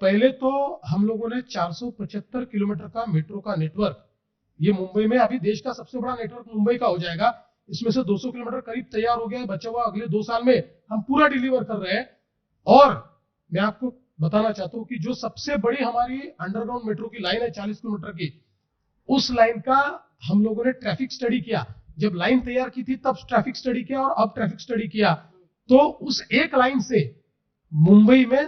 पहले तो हम लोगों ने 475 किलोमीटर का मेट्रो का नेटवर्क, ये मुंबई में अभी देश का सबसे बड़ा नेटवर्क मुंबई का हो जाएगा। इसमें से 200 किलोमीटर करीब तैयार हो गया है, बचा हुआ अगले 2 साल में हम पूरा डिलीवर कर रहे हैं। और मैं आपको बताना चाहता हूं कि जो सबसे बड़ी हमारी अंडरग्राउंड मेट्रो की लाइन है 40 किलोमीटर की, उस लाइन का हम लोगों ने ट्रैफिक स्टडी किया। जब लाइन तैयार की थी तब ट्रैफिक स्टडी किया और अब ट्रैफिक स्टडी किया, तो उस एक लाइन से मुंबई में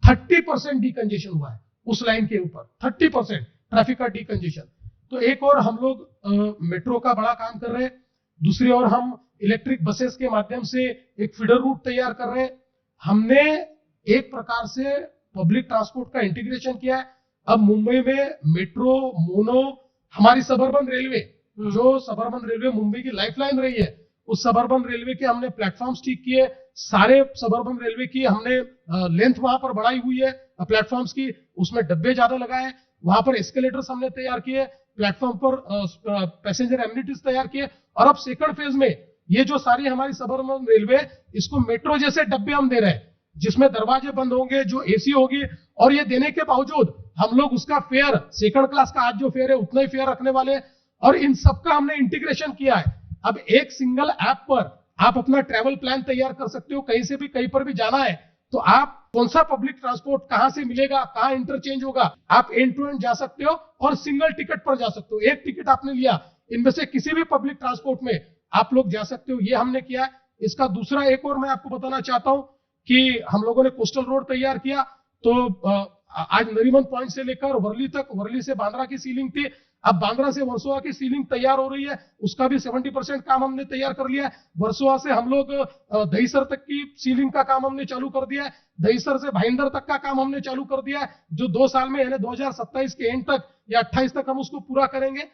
30% डीकंजेशन हुआ है। उस लाइन के ऊपर 30% ट्रैफिक का डीकंजेशन। तो एक और हम लोग मेट्रो का बड़ा काम कर रहे हैं, दूसरी ओर हम इलेक्ट्रिक बसेस के माध्यम से एक फीडर रूट तैयार कर रहे हैं। हमने एक प्रकार से पब्लिक ट्रांसपोर्ट का इंटीग्रेशन किया है। अब मुंबई में मेट्रो, मोनो, हमारी सबअर्बन रेलवे, जो सबअर्बन रेलवे मुंबई की लाइफलाइन रही है, उस सबअर्बन रेलवे के हमने प्लेटफॉर्म्स ठीक किए। सारे सबअर्बन रेलवे की हमने लेंथ वहां पर बढ़ाई हुई है प्लेटफॉर्म्स की, उसमें डब्बे ज्यादा लगाए, वहां पर एस्केलेटर्स हमने तैयार किए, प्लेटफॉर्म पर पैसेंजर एमिनिटीज तैयार किए। और अब सेकंड फेज में ये जो सारी हमारी सबअर्बन रेलवे, इसको मेट्रो जैसे डब्बे हम दे रहे हैं, जिसमें दरवाजे बंद होंगे, जो एसी होगी। और ये देने के बावजूद हम लोग उसका फेयर, सेकंड क्लास का आज जो फेयर है उतना ही फेयर रखने वाले हैं। और इन सबका हमने इंटीग्रेशन किया है। अब एक सिंगल ऐप पर आप अपना ट्रैवल प्लान तैयार कर सकते हो। कहीं से भी कहीं पर भी जाना है तो आप कौन सा पब्लिक ट्रांसपोर्ट कहां से मिलेगा, कहां इंटरचेंज होगा, आप एंड टू एंड जा सकते हो और सिंगल टिकट पर जा सकते हो। एक टिकट आपने लिया, इनमें से किसी भी पब्लिक ट्रांसपोर्ट में आप लोग जा सकते हो। ये हमने किया है। इसका दूसरा एक और मैं आपको बताना चाहता हूं कि हम लोगों ने कोस्टल रोड तैयार किया। तो आज नरीमन पॉइंट से लेकर वर्ली तक, वर्ली से बांद्रा की सीलिंग थी, अब बांद्रा से वर्सोवा की सीलिंग तैयार हो रही है, उसका भी 70% काम हमने तैयार कर लिया है। वर्सोवा से हम लोग दहीसर तक की सीलिंग का काम हमने चालू कर दिया है। दहीसर से भाईंदर तक का काम हमने चालू कर दिया है, जो 2 साल में यानी 2027 के एंड तक या 28 तक हम उसको पूरा करेंगे।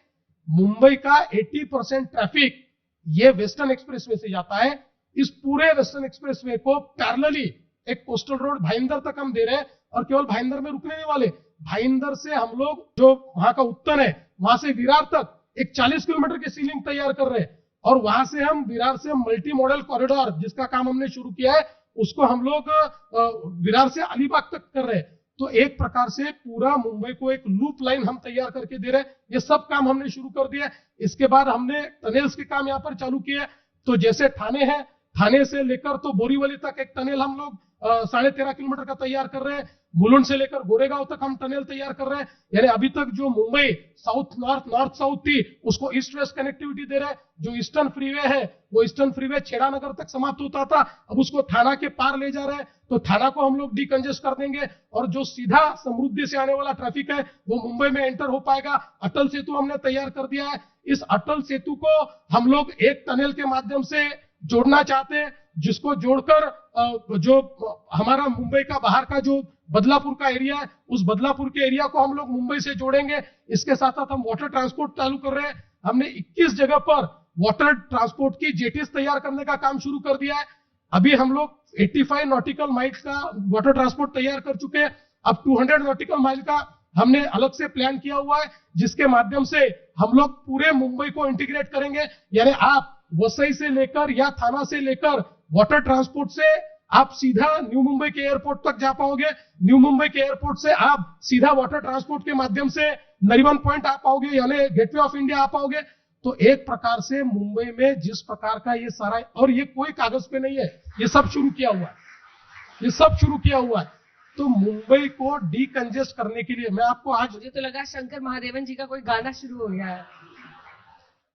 मुंबई का 80% ट्रैफिक ये वेस्टर्न एक्सप्रेसवे से जाता है। इस पूरे वेस्टर्न एक्सप्रेसवे को पैरेलली एक कोस्टल रोड भाईंदर तक हम दे रहे हैं, और केवल भाईंदर में रुकने नहीं वाले। भाईंदर से हम लोग जो वहां का उत्तर है, वहां से विरार तक एक 40 किलोमीटर की सीलिंग तैयार कर रहे हैं। और वहां से हम विरार से मल्टी मॉडल कॉरिडोर, जिसका काम हमने शुरू किया है, उसको हम लोग विरार से अलीबाग तक कर रहे हैं। तो एक प्रकार से पूरा मुंबई को एक लूप लाइन हम तैयार करके दे रहे हैं। ये सब काम हमने शुरू कर दिया। इसके बाद हमने टनल्स के काम यहाँ पर चालू किए। तो जैसे ठाणे है, ठाणे से लेकर तो बोरीवली तक एक टनल हम लोग 13.5 किलोमीटर का तैयार कर रहे हैं। मुलुंड से लेकर गोरेगांव तक हम टनल तैयार कर रहे हैं। यानी अभी तक जो Mumbai south north, north south थी, उसको ईस्ट वेस्ट कनेक्टिविटी दे रहे हैं। जो ईस्टर्न फ्रीवे है, वो ईस्टर्न फ्रीवे छेड़ानगर तक समाप्त होता था, अब उसको थाना के पार ले जा रहे हैं। तो थाना को हम लोग डीकंजेस्ट कर देंगे, और जो सीधा समृद्धि से आने वाला ट्रैफिक है वो मुंबई में एंटर हो पाएगा। अटल सेतु हमने तैयार कर दिया है। इस अटल सेतु को हम लोग एक टनल के माध्यम से जोड़ना चाहते हैं, जिसको जोड़कर जो हमारा मुंबई का बाहर का जो बदलापुर का एरिया है, उस बदलापुर के एरिया को हम लोग मुंबई से जोड़ेंगे। इसके साथ साथ हम वाटर ट्रांसपोर्ट चालू कर रहे हैं। हमने 21 जगह पर वाटर ट्रांसपोर्ट की जेटीज तैयार करने का काम शुरू कर दिया है। अभी हम लोग 85 नॉटिकल माइल्स का वाटर ट्रांसपोर्ट तैयार कर चुके हैं। अब 200 नॉटिकल माइल का हमने अलग से प्लान किया हुआ है, जिसके माध्यम से हम लोग पूरे मुंबई को इंटीग्रेट करेंगे। यानी आप वसई से लेकर या थाना से लेकर वाटर ट्रांसपोर्ट से आप सीधा न्यू मुंबई के एयरपोर्ट तक जा पाओगे। न्यू मुंबई के एयरपोर्ट से आप सीधा वाटर ट्रांसपोर्ट के माध्यम से नरीमन पॉइंट आ पाओगे, यानी गेटवे ऑफ इंडिया आ पाओगे। तो एक प्रकार से मुंबई में जिस प्रकार का ये सारा, और ये कोई कागज पे नहीं है, ये सब शुरू किया हुआ है, ये सब शुरू किया हुआ है। तो मुंबई को डीकंजेस्ट करने के लिए मैं आपको आज, मुझे तो लगा शंकर महादेवन जी का कोई गाना शुरू हो गया है।